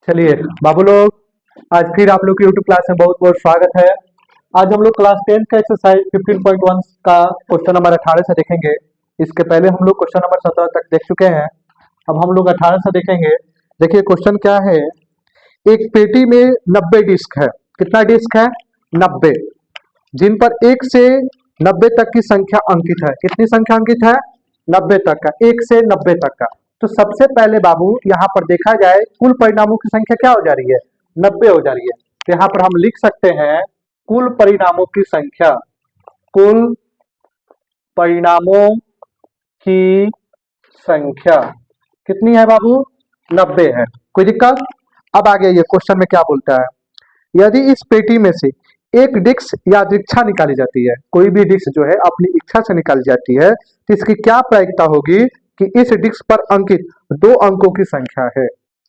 चलिए बाबू लोग, आज फिर आप लोग की यूट्यूब क्लास में बहुत बहुत स्वागत है। आज हम लोग क्लास 10 का एक्सरसाइज 15.1 का क्वेश्चन नंबर 18 से देखेंगे। इसके पहले हम लोग क्वेश्चन नंबर 17 तक देख चुके हैं। अब हम लोग 18 से देखेंगे। देखिए क्वेश्चन क्या है। एक पेटी में 90 डिस्क है। कितना डिस्क है? 90, जिन पर 1 से 90 तक की संख्या अंकित है। कितनी संख्या अंकित है? 90 तक का, 1 से 90 तक का। तो सबसे पहले बाबू यहाँ पर देखा जाए कुल परिणामों की संख्या क्या हो जा रही है? 90 हो जा रही है। तो यहाँ पर हम लिख सकते हैं कुल परिणामों की संख्या। कुल परिणामों की संख्या कितनी है बाबू? 90 है। कोई दिक्कत? अब आगे ये क्वेश्चन में क्या बोलता है। यदि इस पेटी में से एक डिस्क या दीक्षा निकाली जाती है, कोई भी डिस्क जो है अपनी इच्छा से निकाली जाती है, तो इसकी क्या प्रायिकता होगी कि इस डिस्क पर अंकित 2 अंकों की संख्या है।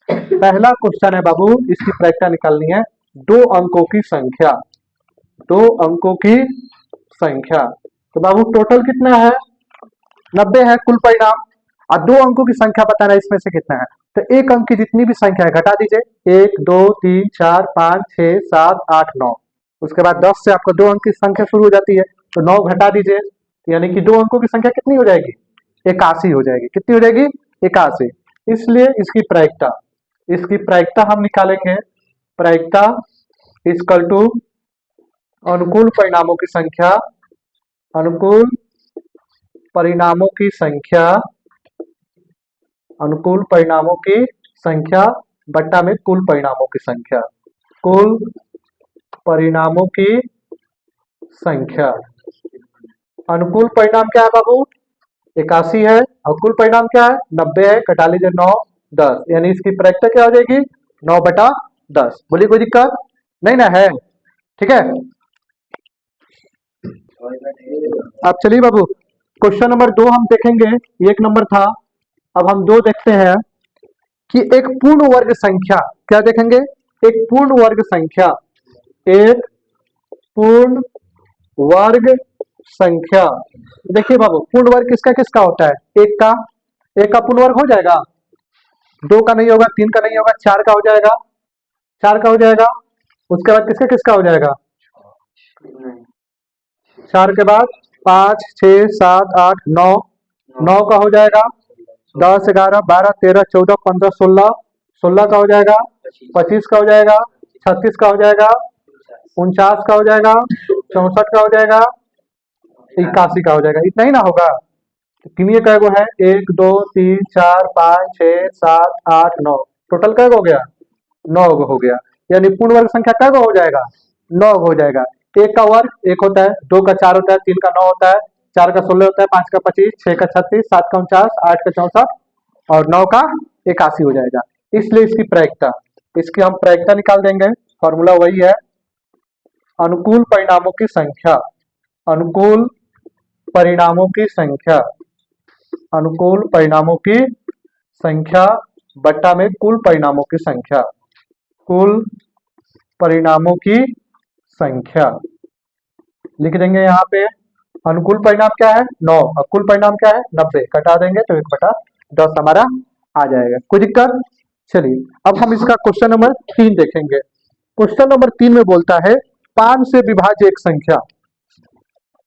पहला क्वेश्चन है बाबू, इसकी प्रायिकता निकालनी है। 2 अंकों की संख्या, 2 अंकों की संख्या। तो बाबू टोटल कितना है? 90 है कुल परिणाम, और 2 अंकों की संख्या बताना है इसमें से कितना है। तो एक अंक की जितनी भी संख्या है घटा दीजिए। 1 2 3 4 5 6 7 8 9। उसके बाद 10 से आपको 2 अंक की संख्या शुरू हो जाती है, तो 9 घटा दीजिए, यानी कि 2 अंकों की संख्या कितनी हो जाएगी? 81 हो जाएगी। कितनी हो जाएगी? 81। इसलिए इसकी प्रायिकता हम निकालेंगे। प्रायिकता इक्वल टू अनुकूल परिणामों की संख्या, अनुकूल परिणामों की संख्या, अनुकूल परिणामों की संख्या बट्टा में कुल परिणामों की संख्या। कुल परिणामों की संख्या। अनुकूल परिणाम क्या है बाबू? 81 है, और कुल परिणाम क्या है? 90 है। कटा लीजिए 9 10, यानी इसकी प्रायिकता क्या हो जाएगी? 9/10। बोलिए कोई दिक्कत नहीं ना है? ठीक है। अब चलिए बाबू क्वेश्चन नंबर 2 हम देखेंगे। 1 नंबर था, अब हम 2 देखते हैं कि एक पूर्ण वर्ग संख्या, क्या देखेंगे? एक पूर्ण वर्ग संख्या, एक पूर्ण वर्ग संख्या। देखिए बाबू पूर्ण वर्ग किसका किसका होता है? एक का पूर्ण वर्ग हो जाएगा, 2 का नहीं होगा, 3 का नहीं होगा, 4 का हो जाएगा, 4 का हो जाएगा। उसके बाद किसका किसका हो जाएगा? 4 के बाद 5 6 7 8 9, 9 का हो जाएगा। 10 11 12 13 14 15 16, 16 का हो जाएगा। 25 का हो जाएगा। 36 का हो जाएगा। 49 का हो जाएगा। 64 का हो जाएगा। 81 का हो जाएगा। इतना ही ना होगा? कितनी कै गो है? 1 2 3 4 5 6 7 8 9, टोटल कै गो हो गया? 9 गो हो गया। यानी पूर्ण वर्ग संख्या कै गो हो जाएगा? 9 हो जाएगा। 1 का वर्ग 1 होता है, 2 का 4 होता है, 3 का 9 होता है, 4 का 16 होता है, 5 का 25, 6 का 36, 7 का 49, 8 का 64 और 9 का 81 हो जाएगा। इसलिए इसकी हम प्रायिकता निकाल देंगे। फॉर्मूला वही है, अनुकूल परिणामों की संख्या, अनुकूल परिणामों की संख्या, अनुकूल परिणामों की संख्या बट्टा में कुल परिणामों की संख्या। कुल परिणामों की संख्या लिख देंगे यहाँ पे। अनुकूल परिणाम क्या है? 9, और कुल परिणाम क्या है? 90। कटा देंगे तो 1/10 हमारा आ जाएगा। कोई दिक्कत? चलिए अब हम इसका क्वेश्चन नंबर 3 देखेंगे। क्वेश्चन नंबर 3 में बोलता है 5 से विभाज्य एक संख्या,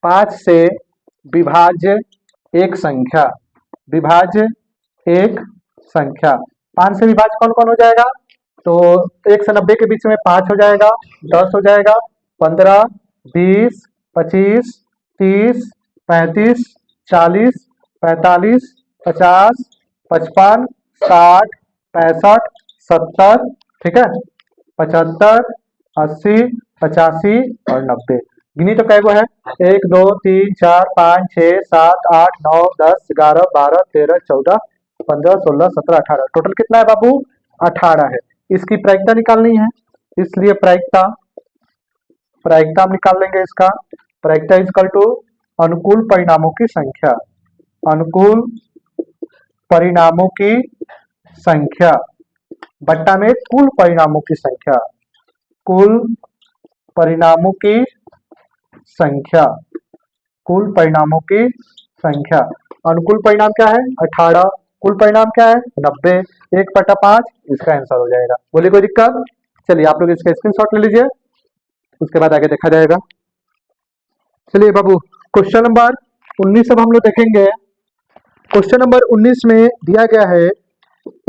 5 से विभाज्य एक संख्या, विभाज्य एक संख्या। 5 से विभाज्य कौन कौन हो जाएगा? तो 1 से 90 के बीच में 5 हो जाएगा, 10 हो जाएगा, 15 20 25 30 35 40 45 50 55 60 65 70, ठीक है, 75 80 85 और 90। गिनी तो कै गो है? 1 2 3 4 5 6 7 8 9 10 11 12 13 14 15 16 17 18, टोटल कितना है बाबू? 18 है। इसकी प्रायिकता निकालनी है, इसलिए प्रायिकता हम निकाल लेंगे। इसका प्रायिकता इक्वल टू अनुकूल परिणामों की संख्या, अनुकूल परिणामों की संख्या बट्टा में कुल परिणामों की संख्या। कुल परिणामों की संख्या, कुल परिणामों की संख्या। अनुकूल परिणाम क्या है? 18, कुल परिणाम क्या है? 90। 1/5 इसका आंसर हो जाएगा। बोलिए कोई दिक्कत? चलिए आप लोग इसका स्क्रीनशॉट ले लीजिए, उसके बाद आगे देखा जाएगा। चलिए बाबू क्वेश्चन नंबर 19 अब हम लोग देखेंगे। क्वेश्चन नंबर 19 में दिया गया है,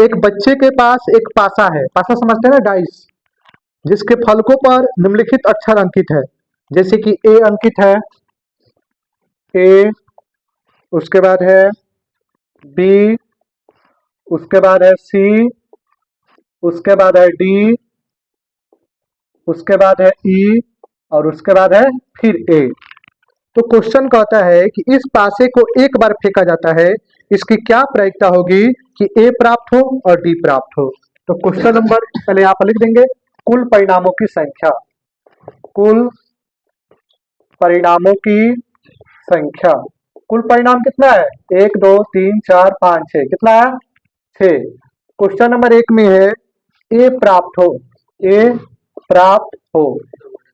एक बच्चे के पास एक पासा है, पासा समझते हैं ना, डाइस, जिसके फलकों पर निम्नलिखित अक्षर अंकित है। जैसे कि ए अंकित है, ए, उसके बाद है बी, उसके बाद है सी, उसके बाद है डी, उसके बाद है ई और उसके बाद है फिर ए। तो क्वेश्चन कहता है कि इस पासे को एक बार फेंका जाता है, इसकी क्या प्रायिकता होगी कि ए प्राप्त हो और डी प्राप्त हो। तो क्वेश्चन नंबर पहले यहाँ पर लिख देंगे, कुल परिणामों की संख्या, कुल परिणामों की संख्या। कुल परिणाम कितना है? 1 2 3 4 5 6, कितना है? 6। क्वेश्चन नंबर 1 में है ए प्राप्त हो, ए प्राप्त हो,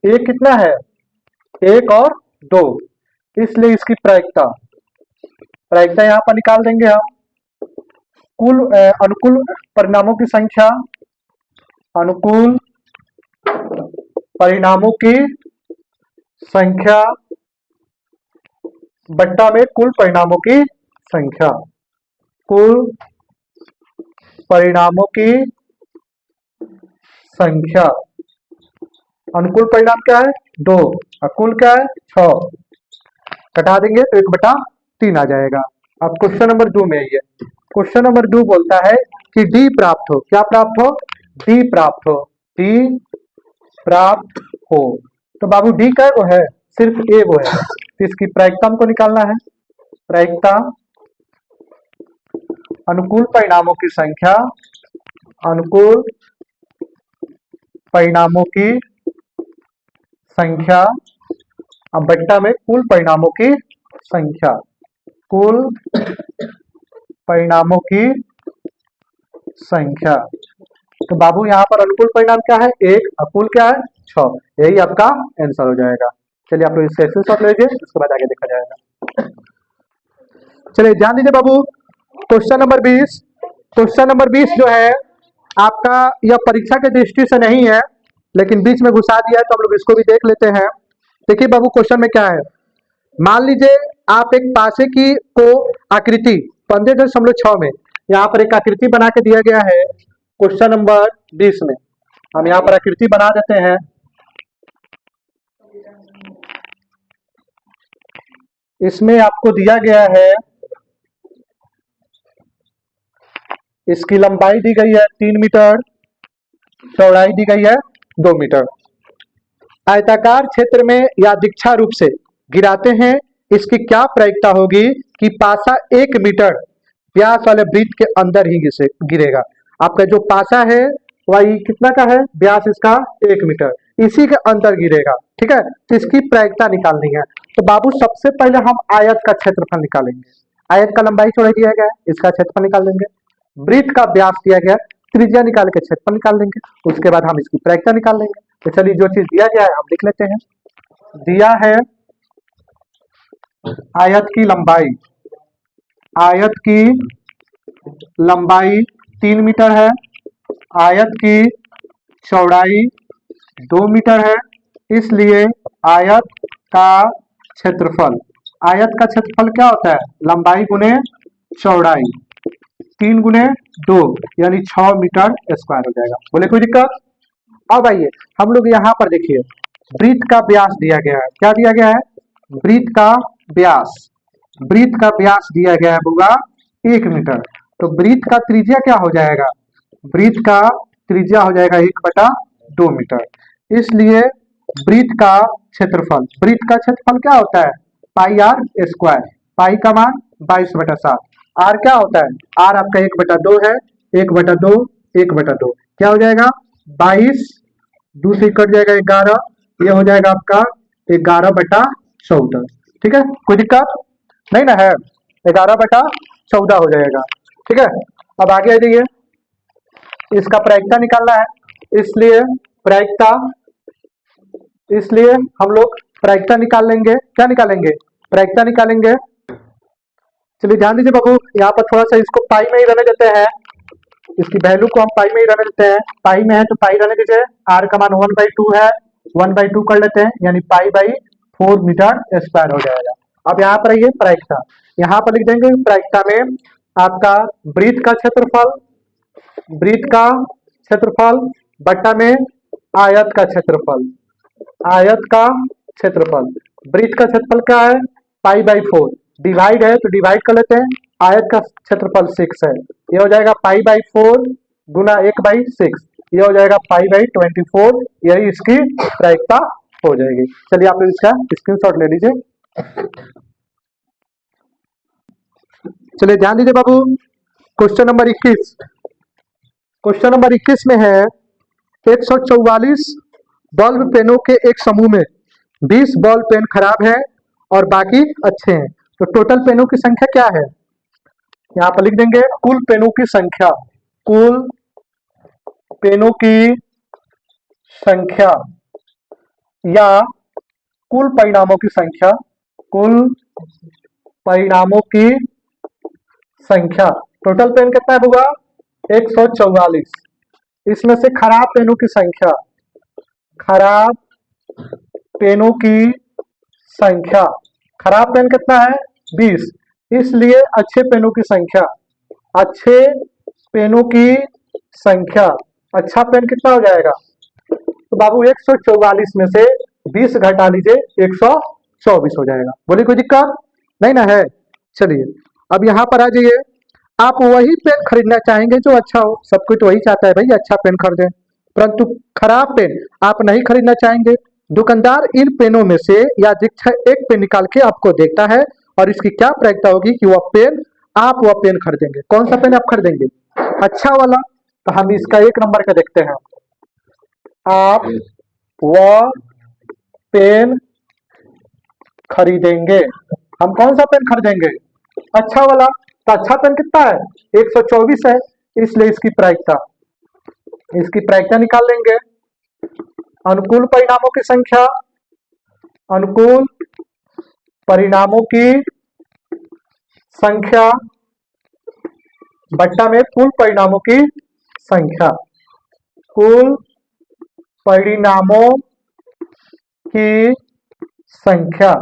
ए कितना है? 1 और 2, इसलिए इसकी प्रायिकता यहाँ पर निकाल देंगे हम। कुल अनुकूल परिणामों की संख्या, अनुकूल परिणामों की संख्या बट्टा में कुल परिणामों की संख्या, कुल परिणामों की संख्या। अनुकूल परिणाम क्या है? 2 और कुल क्या है? 6। घटा देंगे तो 1/3 आ जाएगा। अब क्वेश्चन नंबर 2 में आइए। क्वेश्चन नंबर 2 बोलता है कि डी प्राप्त हो, क्या प्राप्त हो? डी प्राप्त हो, डी प्राप्त हो। तो बाबू डी क्या वो है? सिर्फ ए वो है, तो इसकी प्रायिकता हमको निकालना है। प्रायिकता अनुकूल परिणामों की संख्या, अनुकूल परिणामों की संख्या अब बट्टा में कुल परिणामों की संख्या, कुल परिणामों की संख्या। तो बाबू यहाँ पर अनुकूल परिणाम क्या है? 1 और कुल क्या है? 6। यही आपका आंसर हो जाएगा। चलिए आप लोग इससे स्क्रीनशॉट ले लीजिए, उसके बाद आगे देखा जाएगा। चलिए ध्यान दीजिए बाबू, क्वेश्चन नंबर 20। क्वेश्चन नंबर 20 जो है आपका यह परीक्षा के दृष्टि से नहीं है, लेकिन बीच में घुसा दिया है तो हम लोग इसको भी देख लेते हैं। देखिए बाबू क्वेश्चन में क्या है, मान लीजिए आप एक पासे की को आकृति 15.6 में यहाँ पर एक आकृति बना के दिया गया है। क्वेश्चन नंबर 20 में हम यहाँ पर आकृति बना देते हैं। इसमें आपको दिया गया है, इसकी लंबाई दी गई है 3 मीटर, चौड़ाई दी गई है 2 मीटर। आयताकार क्षेत्र में या दीक्षा रूप से गिराते हैं, इसकी क्या प्रायिकता होगी कि पासा 1 मीटर व्यास वाले वृत्त के अंदर ही गिरेगा। आपका जो पासा है वही कितना का है? व्यास इसका 1 मीटर, इसी के अंदर गिरेगा। ठीक है, तो इसकी प्रायिकता निकालनी है। तो बाबू सबसे पहले हम आयत का क्षेत्रफल निकालेंगे। आयत का लंबाई चौड़ाई दिया गया है, इसका क्षेत्रफल निकाल देंगे। वृत्त का व्यास दिया गया, त्रिज्या निकाल के क्षेत्रफल निकाल देंगे। उसके बाद हम इसकी प्रायिकता निकाल लेंगे। तो चलिए जो चीज दिया गया है हम लिख लेते हैं। दिया है आयत की लंबाई, आयत की लंबाई 3 मीटर है, आयत की चौड़ाई 2 मीटर है, इसलिए आयत का क्षेत्रफल, आयत का क्षेत्रफल क्या होता है? लंबाई गुने चौड़ाई, 3 गुने 2 यानी 6 मीटर स्क्वायर हो जाएगा। बोले कोई दिक्कत? अब आइए हम लोग यहाँ पर देखिए, वृत्त का व्यास दिया गया है। क्या दिया गया है? वृत्त का व्यास, वृत्त का व्यास दिया गया है होगा 1 मीटर। तो वृत्त का त्रिज्या क्या हो जाएगा? वृत्त का त्रिज्या हो जाएगा 1/2 मीटर। इसलिए वृत्त का क्षेत्रफल, वृत्त का क्षेत्रफल क्या होता है? पाई आर स्क्वायर, पाई का मान 22/7। आर क्या होता है? आर आपका 1/2 है, 1/2 1/2 क्या हो जाएगा? 22, 2 से कट जाएगा 11, ये हो जाएगा आपका 11/14। ठीक है, कोई दिक्कत नहीं ना है? 11/14 हो जाएगा। ठीक है, अब आगे आ जाइए, इसका प्रायिकता निकालना है, इसलिए प्रायिकता, इसलिए हम लोग प्रायिकता निकाल लेंगे। क्या निकालेंगे? प्रायिकता निकालेंगे। चलिए ध्यान दीजिए बाबू, यहाँ पर थोड़ा सा इसको पाई में ही रहने देते हैं। इसकी वैल्यू को हम पाई में ही रहने देते हैं, पाई में है तो पाई रहने दीजिए, आर का मान 1/2 है, 1/2 कर लेते हैं, यानी π/4 मीटर स्क्वायर हो जाएगा। अब यहाँ पर ये प्रायिकता, यहाँ पर लिख देंगे प्रायिकता में आपका वृत्त का क्षेत्रफल बट्टा में आयत का क्षेत्रफल, वृत्त का क्षेत्रफल क्या है π/4, डिवाइड है तो डिवाइड कर लेते हैं, आयत का क्षेत्रफल 6 है, ये हो जाएगा π/4 गुना 1/6, ये हो जाएगा π/24, यही इसकी प्रायिकता हो जाएगी। चलिए आप लोग इसका स्क्रीनशॉट ले लीजिए। चलिए ध्यान दीजिए बाबू, क्वेश्चन नंबर 21 में है 144 बल्ब पेनों के एक समूह में 20 बल्ब पेन खराब है और बाकी अच्छे हैं, तो टोटल पेनों की संख्या क्या है? यहाँ पर लिख देंगे कुल पेनों की संख्या, कुल पेनों की संख्या या कुल परिणामों की संख्या, कुल परिणामों की संख्या। टोटल पेन कितना है होगा 144, इसमें से खराब पेनों की संख्या, खराब पेनों की संख्या, खराब पेन कितना है 20, इसलिए अच्छे पेनों की संख्या, अच्छे पेनों की संख्या, अच्छा पेन कितना हो जाएगा? तो बाबू 144 में से 20 घटा लीजिए 124 हो जाएगा। बोलिए कोई दिक्कत नहीं ना है। चलिए अब यहाँ पर आ जाइए, आप वही पेन खरीदना चाहेंगे जो अच्छा हो, सब कोई तो वही चाहता है भाई अच्छा पेन खरीदें, परंतु खराब पेन आप नहीं खरीदना चाहेंगे। दुकानदार इन पेनों में से या एक पेन निकाल के आपको देता है और इसकी क्या प्रायिकता होगी कि वह पेन खरीदेंगे। कौन सा पेन आप खरीदेंगे? अच्छा वाला। तो हम इसका 1 नंबर का देखते हैं, आप वह पेन खरीदेंगे। हम कौन सा पेन खरीदेंगे? अच्छा वाला। तो अच्छा पेन कितना है 124 है, इसलिए इसकी प्रायिकता निकाल लेंगे। अनुकूल परिणामों की संख्या, अनुकूल परिणामों की संख्या बट्टा में कुल परिणामों की संख्या, कुल परिणामों की संख्या।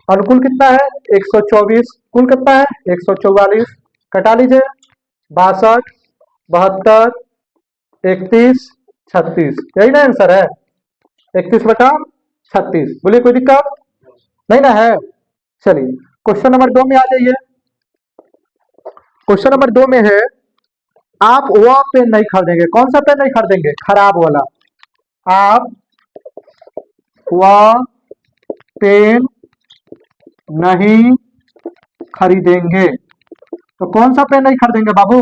अनुकूल कितना है 124, कुल कितना है 144, कटा लीजिए 62, 72, 31, 36, यही ना आंसर है 31/36। बोलिए कोई दिक्कत नहीं ना है। चलिए क्वेश्चन नंबर 2 में आ जाइए। क्वेश्चन नंबर 2 में है आप वह पेन नहीं खरीदेंगे। कौन सा पेन नहीं खरीदेंगे? खराब वाला। आप वह पेन नहीं खरीदेंगे। तो कौन सा पेन नहीं खरीदेंगे बाबू?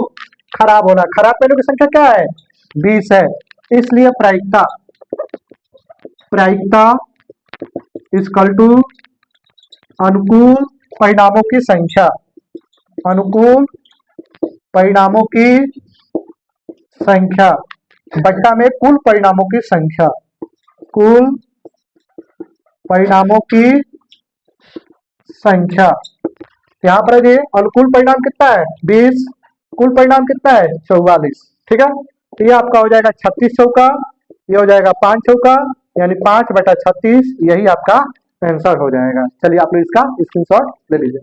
खराब वाला। खराब पेनों की संख्या क्या है 20 है, इसलिए प्रायिकता इक्वल टू अनुकूल परिणामों की संख्या, अनुकूल परिणामों की संख्या बट्टा में कुल परिणामों की संख्या, कुल परिणामों की संख्या। यहाँ पर ये अनुकूल परिणाम कितना है 20, कुल परिणाम कितना है 44। ठीक है, तो ये आपका हो जाएगा 36 चौका, ये हो जाएगा 5 चौका, यानी 5/36, यही आपका आंसर हो जाएगा। चलिए आप लोग इसका स्क्रीनशॉट ले लीजिए।